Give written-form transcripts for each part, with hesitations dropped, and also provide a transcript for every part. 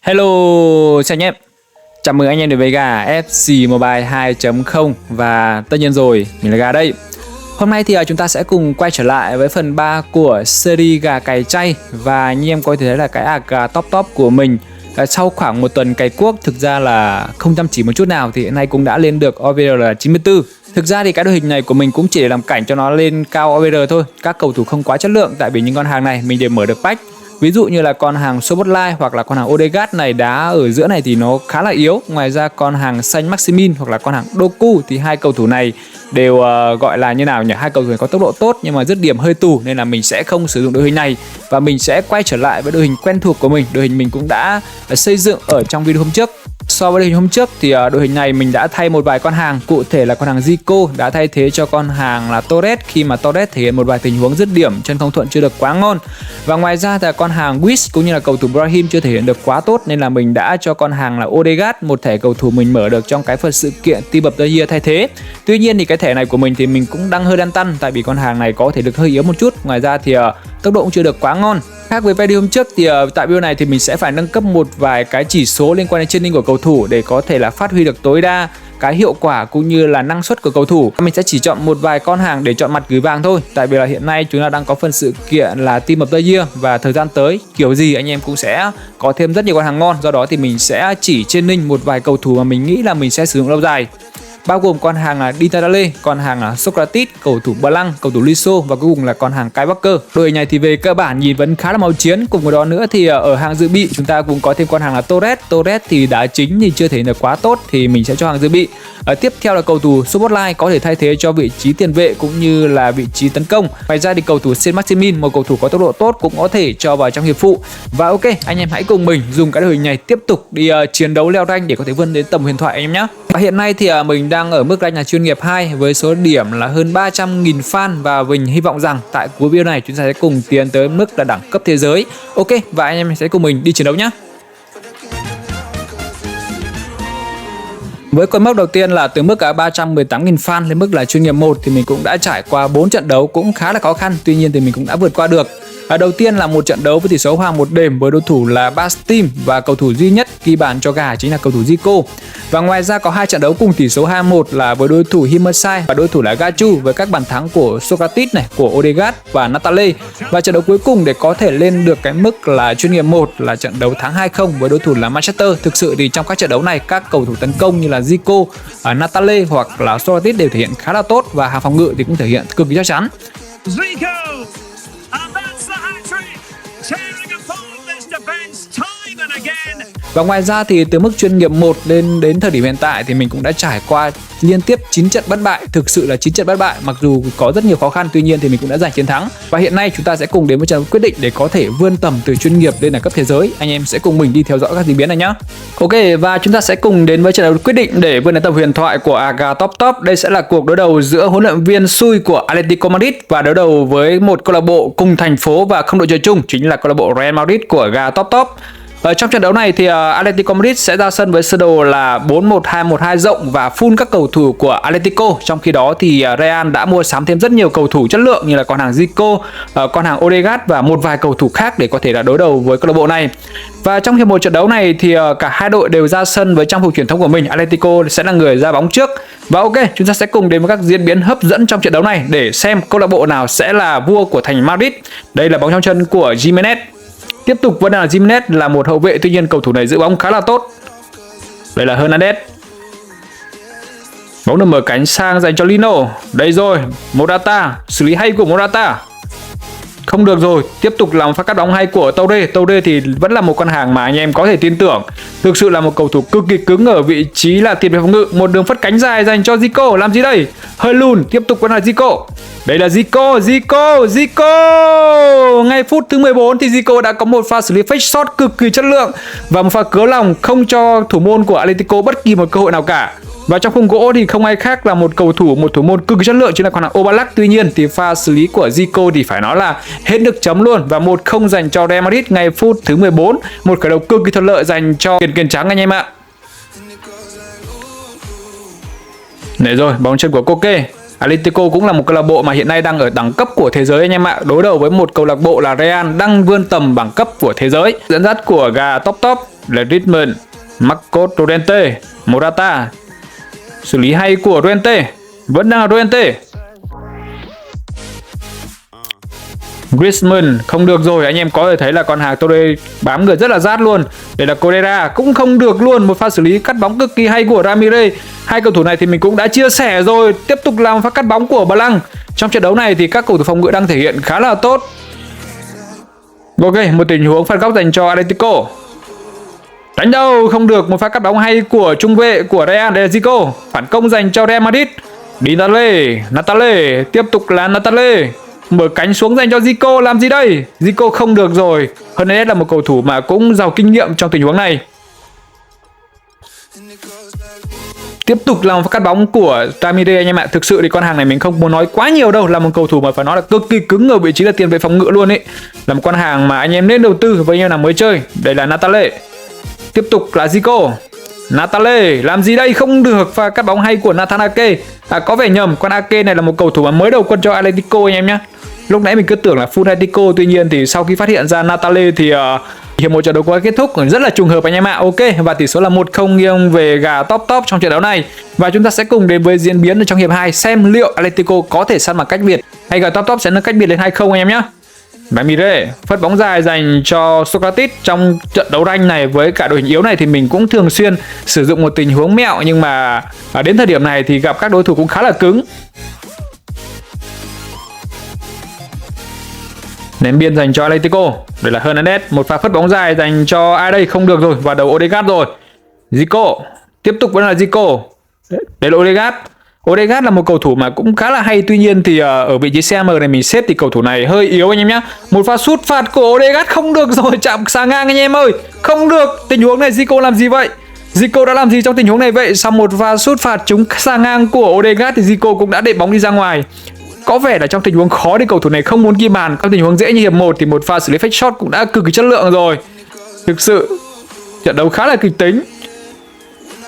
Hello, chào anh em. Chào mừng anh em đến với gà FC Mobile 2.0. Và tất nhiên rồi, mình là Gà đây. Hôm nay thì chúng ta sẽ cùng quay trở lại với phần 3 của series gà cày chay. Và anh em có thể thấy là cái gà top của mình sau khoảng một tuần cày cuốc, thực ra là không chăm chỉ một chút nào, thì hiện nay cũng đã lên được OVR là 94. Thực ra thì cái đội hình này của mình cũng chỉ để làm cảnh cho nó lên cao OVR thôi. Các cầu thủ không quá chất lượng, tại vì những con hàng này mình đều mở được pack. Ví dụ như là con hàng Szoboszlai hoặc là con hàng Odegaard này đá ở giữa này thì nó khá là yếu. Ngoài ra con hàng Saint Maximin hoặc là con hàng Doku thì hai cầu thủ này đều gọi là như nào nhỉ? Hai cầu thủ này có tốc độ tốt nhưng mà dứt điểm hơi tù, nên là mình sẽ không sử dụng đội hình này và mình sẽ quay trở lại với đội hình quen thuộc của mình. Đội hình mình cũng đã xây dựng ở trong video hôm trước. So với đội hình hôm trước thì đội hình này mình đã thay một vài con hàng, cụ thể là con hàng Zico đã thay thế cho con hàng là Torres, khi mà Torres thể hiện một vài tình huống dứt điểm chân không thuận chưa được quá ngon. Và ngoài ra thì con hàng Wish cũng như là cầu thủ Brahim chưa thể hiện được quá tốt, nên là mình đã cho con hàng là Odegaard, một thẻ cầu thủ mình mở được trong cái phần sự kiện Team of the Year thay thế. Tuy nhiên thì cái thẻ này của mình thì mình cũng đang hơi đan tăn, tại vì con hàng này có thể được hơi yếu một chút. Ngoài ra thì tốc độ cũng chưa được quá ngon. Khác với video hôm trước thì tại video này thì mình sẽ phải nâng cấp một vài cái chỉ số liên quan đến training của cầu thủ để có thể là phát huy được tối đa cái hiệu quả cũng như là năng suất của cầu thủ. Mình sẽ chỉ chọn một vài con hàng để chọn mặt gửi vàng thôi, tại vì là hiện nay chúng ta đang có phần sự kiện là Team of the Year và thời gian tới kiểu gì anh em cũng sẽ có thêm rất nhiều con hàng ngon. Do đó thì mình sẽ chỉ training một vài cầu thủ mà mình nghĩ là mình sẽ sử dụng lâu dài, bao gồm con hàng là Ditadale, con hàng là Socrates, cầu thủ Blanc, cầu thủ Liso và cuối cùng là con hàng Kyle Walker. Đội này thì về cơ bản nhìn vẫn khá là máu chiến. Cùng với đó nữa thì ở hàng dự bị chúng ta cũng có thêm con hàng là Torres. Torres thì đá chính thì chưa thể được quá tốt thì mình sẽ cho hàng dự bị. Tiếp theo là cầu thủ Szoboszlai có thể thay thế cho vị trí tiền vệ cũng như là vị trí tấn công. Ngoài ra thì cầu thủ Saint Maximin, một cầu thủ có tốc độ tốt, cũng có thể cho vào trong hiệp phụ. Và ok, anh em hãy cùng mình dùng cái đội hình này tiếp tục đi chiến đấu leo rank để có thể vươn đến tầm huyền thoại anh em nhé. Và hiện nay thì mình đang ở mức rank là chuyên nghiệp 2 với số điểm là hơn 300.000 fan, và mình hy vọng rằng tại cuối video này chúng ta sẽ cùng tiến tới mức là đẳng cấp thế giới. Ok, và anh em sẽ cùng mình đi chiến đấu nhé. Với con mốc đầu tiên là từ mức 318.000 fan lên mức là chuyên nghiệp 1 thì mình cũng đã trải qua 4 trận đấu cũng khá là khó khăn, tuy nhiên thì mình cũng đã vượt qua được. Đầu tiên là một trận đấu với tỷ số hòa một đều với đối thủ là Bastim, và cầu thủ duy nhất ghi bàn cho gà chính là cầu thủ Zico. Và ngoài ra có hai trận đấu cùng tỷ số 2-1 là với đối thủ Himersai và đối thủ là Gachu, với các bàn thắng của Socrates này, của Odegaard và Natale. Và trận đấu cuối cùng để có thể lên được cái mức là chuyên nghiệp 1 là trận đấu thắng 2-0 với đối thủ là Manchester. Thực sự thì trong các trận đấu này các cầu thủ tấn công như là Zico, Natale hoặc là Socrates đều thể hiện khá là tốt, và hàng phòng ngự thì cũng thể hiện cực kỳ chắc chắn. Zico. Và ngoài ra thì từ mức chuyên nghiệp 1 lên đến thời điểm hiện tại thì mình cũng đã trải qua liên tiếp 9 trận bất bại. Thực sự là 9 trận bất bại, mặc dù có rất nhiều khó khăn, tuy nhiên thì mình cũng đã giành chiến thắng. Và hiện nay chúng ta sẽ cùng đến với trận đấu quyết định để có thể vươn tầm từ chuyên nghiệp lên là cấp thế giới. Anh em sẽ cùng mình đi theo dõi các diễn biến này nhé. Ok, và chúng ta sẽ cùng đến với trận đấu quyết định để vươn đến tầm huyền thoại của AGA Top. Đây sẽ là cuộc đối đầu giữa huấn luyện viên xui của Atletico Madrid và đối đầu với một câu lạc bộ cùng thành phố và không đội chơi chung, chính là câu lạc bộ Real Madrid của AGA Top. Ở trong trận đấu này thì Atletico Madrid sẽ ra sân với sơ đồ là 4-1-2-1-2 rộng và full các cầu thủ của Atletico. Trong khi đó thì Real đã mua sắm thêm rất nhiều cầu thủ chất lượng như là con hàng Zico, con hàng Odegaard và một vài cầu thủ khác để có thể là đối đầu với câu lạc bộ này. Và trong hiệp một trận đấu này thì cả hai đội đều ra sân với trang phục truyền thống của mình. Atletico sẽ là người ra bóng trước. Và ok, chúng ta sẽ cùng đến với các diễn biến hấp dẫn trong trận đấu này để xem câu lạc bộ nào sẽ là vua của thành Madrid. Đây là bóng trong chân của Jimenez. Tiếp tục vẫn là Jimenez, là một hậu vệ, tuy nhiên cầu thủ này giữ bóng khá là tốt. Đây là Hernandez. Bóng được mở cánh sang dành cho Lino. Đây rồi, Morata, xử lý hay của Morata. Không được rồi, tiếp tục làm phát cắt bóng hay của Toure. Toure thì vẫn là một con hàng mà anh em có thể tin tưởng. Thực sự là một cầu thủ cực kỳ cứng ở vị trí là tiền vệ phòng ngự. Một đường phất cánh dài dành cho Zico, làm gì đây? Hơi lùn, tiếp tục vẫn là Zico. Đây là Zico. Ngay phút thứ 14 thì Zico đã có một pha xử lý fake shot cực kỳ chất lượng và một pha cứa lòng không cho thủ môn của Atletico bất kỳ một cơ hội nào cả. Và trong khung gỗ thì không ai khác là một thủ môn cực kỳ chất lượng, chính là con hàng Oblak. Tuy nhiên thì pha xử lý của Zico thì phải nói là hết nước chấm luôn, và 1-0 dành cho Real Madrid ngay phút thứ 14. Một khởi đầu cực kỳ thuận lợi dành cho kiền trắng anh em ạ. Đấy rồi, bóng chân của Koke. Atletico cũng là một câu lạc bộ mà hiện nay đang ở đẳng cấp của thế giới anh em ạ, đối đầu với một câu lạc bộ là Real đang vươn tầm bảng cấp của thế giới. Dẫn dắt của gà top. là Griezmann, Marcos Llorente, Morata. Xử lý hay của Llorente, vẫn đang là Llorente. Griezmann không được rồi, anh em có thể thấy là con hàng Torre bám người rất là rát luôn. Đây là Correa cũng không được luôn, một pha xử lý cắt bóng cực kỳ hay của Ramirez. Hai cầu thủ này thì mình cũng đã chia sẻ rồi. Tiếp tục làm pha cắt bóng của Blanc. Trong trận đấu này thì các cầu thủ phòng ngự đang thể hiện khá là tốt. Ok, một tình huống phạt góc dành cho Atletico. Đánh đầu không được, một pha cắt bóng hay của trung vệ của Real, đây là Zico. Phản công dành cho Real Madrid. Natale, tiếp tục là Natale. Mở cánh xuống dành cho Zico, làm gì đây? Zico không được rồi. Hernandez là một cầu thủ mà cũng giàu kinh nghiệm trong tình huống này. Tiếp tục là một cắt bóng của Ramirez anh em ạ. Thực sự thì con hàng này mình không muốn nói quá nhiều đâu. Là một cầu thủ mà phải nói là cực kỳ cứng ở vị trí là tiền vệ phòng ngự luôn ấy. Là một con hàng mà anh em nên đầu tư với anh em nào mới chơi. Đây là Natale. Tiếp tục là Zico. Natale làm gì đây? Không được. Và cắt bóng hay của Nathan Ake. Có vẻ nhầm, con Ake này là một cầu thủ mà mới đầu quân cho Atletico anh em nhé. Lúc nãy mình cứ tưởng là full Atletico, tuy nhiên thì sau khi phát hiện ra Natale thì hiệp một trận đấu đã kết thúc rất là trùng hợp anh em ạ. Ok, và tỷ số là 1-0 nghiêng về gà top trong trận đấu này. Và chúng ta sẽ cùng đến với diễn biến ở trong hiệp 2 xem liệu Atletico có thể săn bằng cách biệt hay gà top sẽ nâng cách biệt lên 2-0 anh em nhé. Ramirez phất bóng dài dành cho Sokratis. Trong trận đấu ranh này với cả đội hình yếu này thì mình cũng thường xuyên sử dụng một tình huống mẹo, nhưng mà đến thời điểm này thì gặp các đối thủ cũng khá là cứng. Ném biên dành cho Atletico. Đây là Hernandez, một pha phất bóng dài dành cho ai đây? Không được rồi, vào đầu Odegaard rồi. Zico, tiếp tục vẫn là Zico. Đây là Odegaard. Odegaard là một cầu thủ mà cũng khá là hay, tuy nhiên thì ở vị trí CM này mình xếp thì cầu thủ này hơi yếu anh em nhé. Một pha sút phạt của Odegaard không được rồi, chạm xà ngang anh em ơi. Không được, tình huống này Zico làm gì vậy? Zico đã làm gì trong tình huống này vậy? Sau một pha sút phạt trúng xà ngang của Odegaard thì Zico cũng đã đệm bóng đi ra ngoài. Có vẻ là trong tình huống khó thì cầu thủ này không muốn ghi bàn. Trong tình huống dễ như hiệp 1 thì một pha xử lý fake shot cũng đã cực kỳ chất lượng rồi. Thực sự trận đấu khá là kịch tính.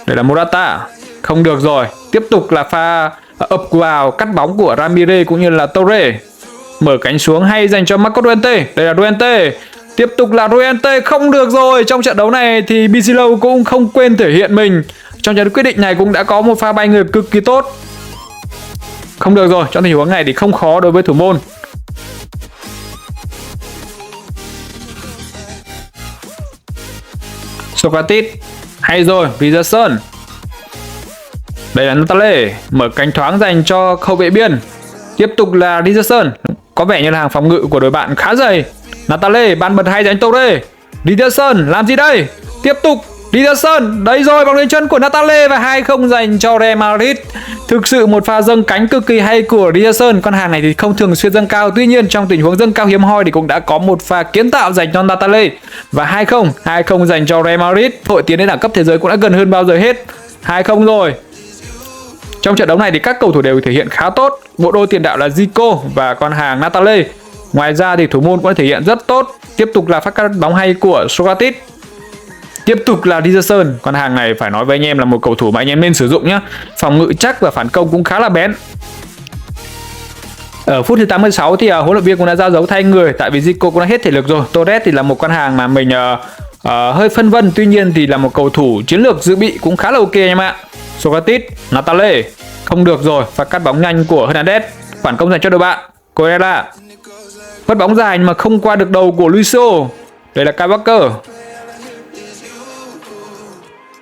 Đây là Morata. Không được rồi. Tiếp tục là pha ập vào cắt bóng của Ramirez cũng như là Torre. Mở cánh xuống hay dành cho Marcos Llorente. Đây là Llorente. Tiếp tục là Llorente. Không được rồi. Trong trận đấu này thì Bizilo cũng không quên thể hiện mình. Trong trận quyết định này cũng đã có một pha bay người cực kỳ tốt. Không được rồi. Trong tình huống này thì không khó đối với thủ môn. Sokratis. Hay rồi. Richarlison. Đây là Natale. Mở cánh thoáng dành cho hậu vệ biên. Tiếp tục là Richarlison. Có vẻ như là hàng phòng ngự của đội bạn khá dày. Natale bàn bật hay dành Torre. Richarlison làm gì đây? Tiếp tục Richarlison. Đấy rồi, bóng lên chân của Natale và 2-0 dành cho Real Madrid. Thực sự một pha dâng cánh cực kỳ hay của Richarlison. Con hàng này thì không thường xuyên dâng cao, tuy nhiên trong tình huống dâng cao hiếm hoi thì cũng đã có một pha kiến tạo dành cho Natale. Và 2-0 dành cho Real Madrid. Hội tiến đến đẳng cấp thế giới cũng đã gần hơn bao giờ hết. 2-0 rồi. Trong trận đấu này thì các cầu thủ đều thể hiện khá tốt. Bộ đôi tiền đạo là Zico và con hàng Natale. Ngoài ra thì thủ môn cũng thể hiện rất tốt. Tiếp tục là phát cắt bóng hay của Sokratis. Tiếp tục là Richarlison. Con hàng này phải nói với anh em là một cầu thủ mà anh em nên sử dụng nhé. Phòng ngự chắc và phản công cũng khá là bén. Ở phút thứ 86 thì huấn luyện viên cũng đã ra dấu thay người, tại vì Zico cũng đã hết thể lực rồi. Torres thì là một con hàng mà mình hơi phân vân, tuy nhiên thì là một cầu thủ chiến lược dự bị cũng khá là ok anh em ạ. Sokratis, Natale. Không được rồi, và cắt bóng nhanh của Hernandez. Phản công dành cho đội bạn. Correa. Mất bóng dài mà không qua được đầu của Lucio. Đây là Kyle Walker.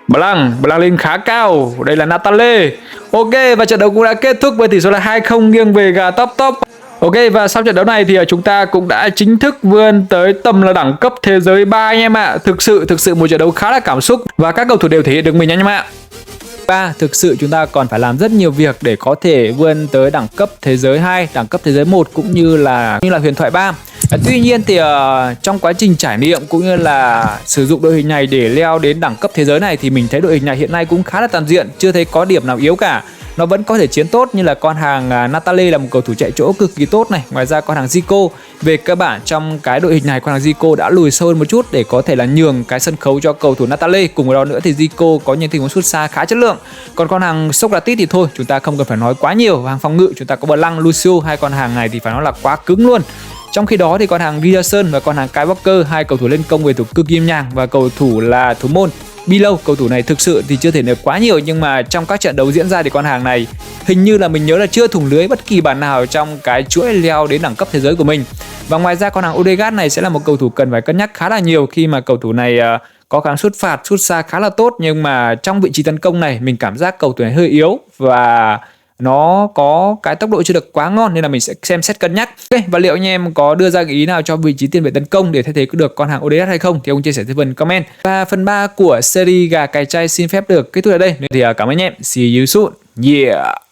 Blanc lên khá cao. Đây là Natale. Ok, và trận đấu cũng đã kết thúc với tỷ số là 2-0 nghiêng về gà top. Ok, và sau trận đấu này thì chúng ta cũng đã chính thức vươn tới tầm là đẳng cấp thế giới 3 anh em ạ. Thực sự một trận đấu khá là cảm xúc và các cầu thủ đều thể hiện được mình anh em ạ. Thực sự chúng ta còn phải làm rất nhiều việc để có thể vươn tới đẳng cấp thế giới 2, đẳng cấp thế giới 1 cũng như là huyền thoại 3. Tuy nhiên thì trong quá trình trải nghiệm cũng như là sử dụng đội hình này để leo đến đẳng cấp thế giới này thì mình thấy đội hình này hiện nay cũng khá là toàn diện, chưa thấy có điểm nào yếu cả. Nó vẫn có thể chiến tốt, như là con hàng Natale là một cầu thủ chạy chỗ cực kỳ tốt này. Ngoài ra con hàng Zico, về cơ bản trong cái đội hình này con hàng Zico đã lùi sâu hơn một chút để có thể là nhường cái sân khấu cho cầu thủ Natale. Cùng với đó nữa thì Zico có những tình huống sút xa khá chất lượng. Còn con hàng Sokratis thì thôi, chúng ta không cần phải nói quá nhiều. Hàng phòng ngự chúng ta có Blanc, Lucio, hai con hàng này thì phải nói là quá cứng luôn. Trong khi đó thì con hàng Richarlison và con hàng Kyle Walker, hai cầu thủ lên công về thủ cực kim nhàng, và cầu thủ là thủ môn Bilo, cầu thủ này thực sự thì chưa thể được quá nhiều, nhưng mà trong các trận đấu diễn ra thì con hàng này hình như là mình nhớ là chưa thủng lưới bất kỳ bàn nào trong cái chuỗi leo đến đẳng cấp thế giới của mình. Và ngoài ra con hàng Odegaard này sẽ là một cầu thủ cần phải cân nhắc khá là nhiều, khi mà cầu thủ này có khả năng sút phạt, sút xa khá là tốt, nhưng mà trong vị trí tấn công này mình cảm giác cầu thủ này hơi yếu và nó có cái tốc độ chưa được quá ngon, nên là mình sẽ xem xét cân nhắc. Ok, và liệu anh em có đưa ra ý nào cho vị trí tiền vệ tấn công để thay thế được con hàng Odegaard hay không thì ông chia sẻ dưới phần comment. Và phần 3 của series gà cày chay xin phép được kết thúc ở đây. Nên thì cảm ơn anh em. See you soon. Yeah.